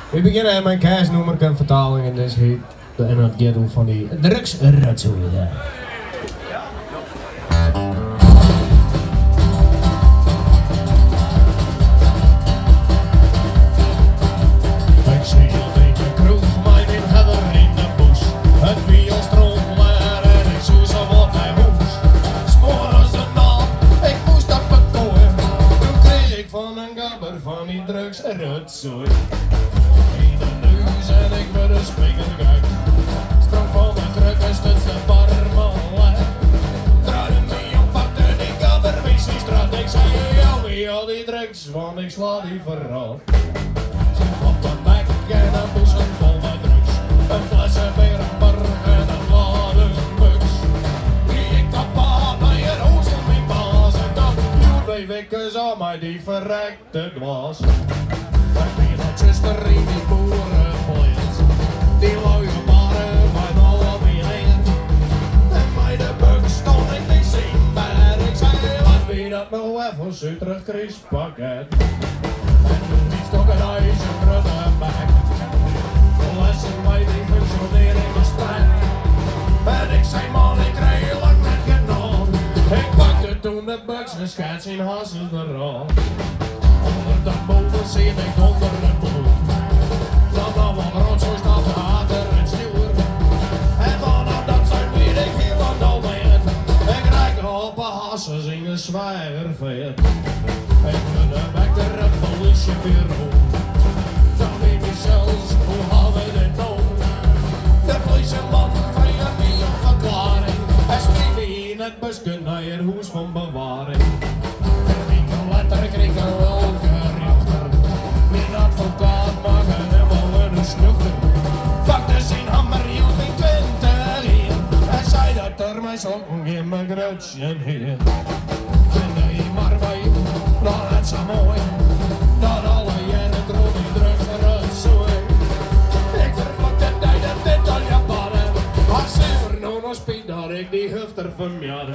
We beginnen met mijn kerstnummer en vertaling en dus heet en het gaat over van die drugsrotzooi. Van die drugsrotzooi. In de neus en ik ben een springende gek. Sprong van de kruk en stut de barmelijn. Draaide me op, pakte die gabber, wees die straat. Ik zei, jou wie al die drugs, want ik sla die verraad. Zit op de bek en een boezem vol met drugs. Een flessen bier, een burg en een lading buks. Wie ik kapot naar je hoest op mijn baas. En dan hield 2 weken aan mij die verrekte dwaas. Ik ben dat zuster in die boerenpleet. Die luie baren van alle binnen. En mij de buk stond ik niet zien bij. Ik zei, wat ben dat nou even Zuidrug krispakket. En toen die stok het ijs en brudde bek. Lessen mij die functioneer in de strijd. En ik zei, man, ik krijg je lang net gedaan. Ik pakte toen de buks en schets in hassen eraf. Onder de boven zie ik onder het bloed. Dan wat rotzooi staat water en stuur. En vanaf dat zijn weet ik heel wat al weet. Ik rijd op een hassens in een zwijgervet. Ik ben de wekker het politiebureau. Dan weet ik zelfs hoe gaan we dit nou. De politieman vreeg me op verklaring. Hij spreekt me in het busje naar het huis van bewaring. Ik kreeg een welke rechter. Mijn advocaat mag hem wel een snuchter. Pakte zijn hammer, hield me 20 in. Hij zei dat er mij sokken in mijn grutje heen. En hij maar bij, dan het zo mooi. Dat alle jaren droog die drugs eruit zooi. Ik vervlak de tijd en dit al Japanen. Als ze er nou nog spiet dat ik die hufter vermjade.